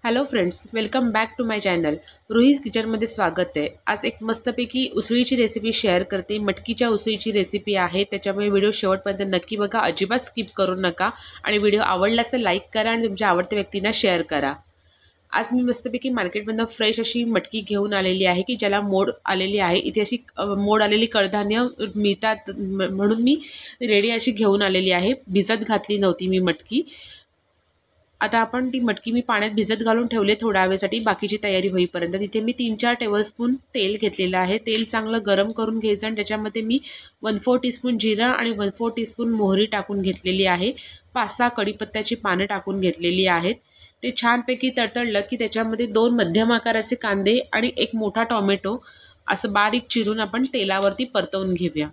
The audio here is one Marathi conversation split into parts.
Hello friends, welcome back to my channel. Ruhi's किचनमध्ये स्वागत आहे. आज एक मस्तपैकी उसळीची रेसिपी शेअर करते. मटकीच्या उसळीची रेसिपी आहे, त्याच्यामुळे व्हिडिओ शेवटपर्यंत नक्की बघा, अजिबात स्किप करू नका. आणि व्हिडिओ आवडल्यास तर लाईक करा आणि तुमच्या आवडत्या व्यक्तींना शेअर करा. आज मी मस्तपैकी मार्केटमधून फ्रेश अशी मटकी घेऊन आलेली आहे की ज्याला मोड आलेली आहे. इथे अशी मोड आलेली कडधान्य मिळतात म्हणून मी रेडी अशी घेऊन आलेली आहे. भिजत घातली नव्हती मी मटकी. आता आपण ती मटकी मी पाण्यात भिजत घालून ठेवले थोड्या वेळेसाठी बाकीची तयारी होईपर्यंत. तिथे मी 3-4 टेबलस्पून तेल घेतलेलं आहे. तेल चांगलं गरम करून घ्यायचं आणि त्याच्यामध्ये मी 1/4 टीस्पून जिरा आणि 1/4 टीस्पून मोहरी टाकून घेतलेली आहे. 5-6 कढीपत्त्याची पानं टाकून घेतलेली आहेत. ते छानपैकी तडतडलं की त्याच्यामध्ये 2 मध्यम आकाराचे कांदे आणि 1 मोठा टोमॅटो असं बारीक चिरून आपण तेलावरती परतवून घेऊया.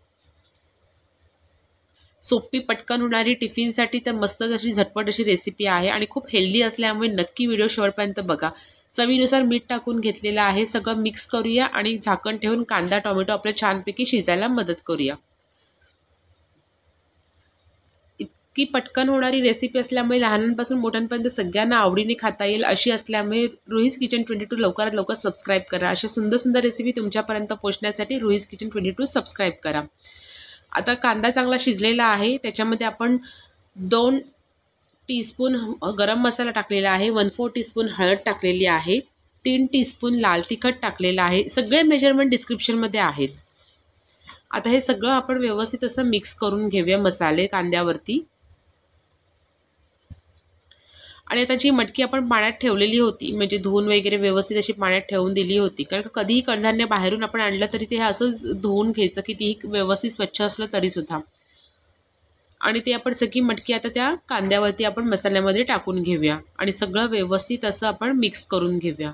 सोपी पटकन होणारी टिफिनसाठी तर मस्त अशी झटपट अशी रेसिपी आहे आणि खूप हेल्दी असल्यामुळे नक्की व्हिडिओ शेवटपर्यंत बघा. चवीनुसार मीठ टाकून घेतलेलं आहे. सगळं मिक्स करूया आणि झाकण ठेवून कांदा टोमॅटो आपल्या छानपैकी शिजायला मदत करूया. इतकी पटकन होणारी रेसिपी असल्यामुळे लहानांपासून मोठ्यांपर्यंत सगळ्यांना आवडीने खाता येईल अशी असल्यामुळे रुहीज किचन 22 लवकरात लवकर सबस्क्राईब करा. अशा सुंदर सुंदर रेसिपी तुमच्यापर्यंत पोहोचण्यासाठी रुहीज किचन 22 सबस्क्राईब करा. आता कांदा चांगला शिजलेला आहे. त्याच्यामध्ये आपण 2 टीस्पून गरम मसाला टाकलेला आहे. 1/4 टीस्पून हळद टाकलेली आहे. 3 टीस्पून लाल तिखट टाकलेलं आहे. सगळे मेजरमेंट डिस्क्रिप्शनमध्ये आहेत. आता हे सगळं आपण व्यवस्थित असं मिक्स करून घेऊया मसाले कांद्यावरती. आणि आता जी मटकी आपण पाण्यात ठेवलेली होती म्हणजे धुवून वगैरे व्यवस्थित अशी पाण्यात ठेवून दिली होती, कारण कधीही कडधान्य बाहेरून आपण आणलं तरी ते असंच धुवून घ्यायचं कितीही व्यवस्थित स्वच्छ असलं तरीसुद्धा. आणि ते आपण सगळी मटकी आता त्या कांद्यावरती आपण मसाल्यामध्ये टाकून घेऊया आणि सगळं व्यवस्थित असं आपण मिक्स करून घेऊया.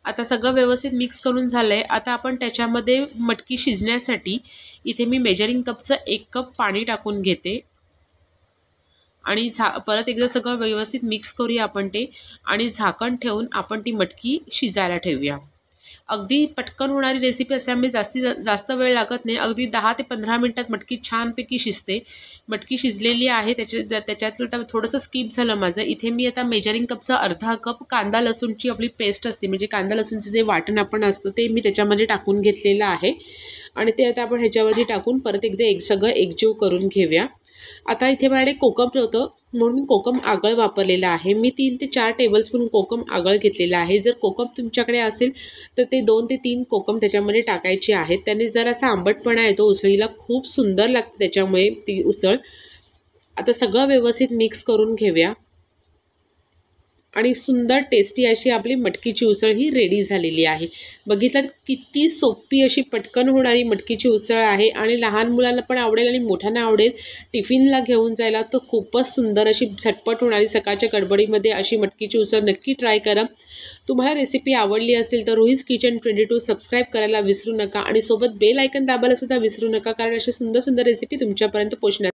आता सगळं व्यवस्थित मिक्स करून झालं आहे. आता आपण त्याच्यामध्ये मटकी शिजण्यासाठी इथे मी मेजरिंग कपचं 1 कप पाणी टाकून घेते आणि परत एकदा सगळं व्यवस्थित मिक्स करूया आपण ते आणि झाकण ठेवून आपण ती मटकी शिजायला ठेवूया. अगदी पटकन होणारी रेसिपी असल्यामुळे जास्त वेळ लागत नाही. अगदी 10 ते 15 मिनटात मटकी छानपैकी शिजते. मटकी शिजलेली आहे. त्याच्यातलं थोडंसं स्किप झालं माझं. इथे मी आता मेजरिंग कपचा अर्धा कप कांदा लसूणची आपली पेस्ट असते म्हणजे कांदा लसूणचं जे वाटण आपण असतं ते मी त्याच्यामध्ये टाकून घेतलेलं आहे आणि ते आता आपण ह्याच्यावरती टाकून परत एकदा सगळं एकजीव करून घेऊया. आता इथे माझ्याकडे कोकम नव्हतं म्हणून मी कोकम आगळ वापरलेला आहे. मी 3 ते 4 टेबलस्पून कोकम आगळ घेतलेला आहे. जर कोकम तुमच्याकडे असेल तर ते 2 ते 3 कोकम त्याच्यामध्ये टाकायचे आहेत. त्याने जर असा आंबटपणा येतो उसळीला, खूप सुंदर लागते त्याच्यामुळे ती उसळ. आता सगळं व्यवस्थित मिक्स करून घेऊया आणि सुंदर टेस्टी अशी आपली मटकीची उसळ ही रेडी झालेली आहे. बघितलं किती सोपी अशी पटकन होणारी मटकीची उसळ आहे आणि लहान मुलांना पण आवडेल आणि मोठ्यांना आवडेल. टिफिनला घेऊन जायला तर खूपच सुंदर अशी झटपट होणारी सकाळच्या गडबडीमध्ये अशी मटकीची उसळ नक्की ट्राय करा. तुम्हाला रेसिपी आवडली असेल तर रुहीज किचन 22 सबस्क्राईब करायला विसरू नका आणि सोबत बेल आयकन दाबायला सुद्धा विसरू नका, कारण अशी सुंदर सुंदर रेसिपी तुमच्यापर्यंत पोहोचणार.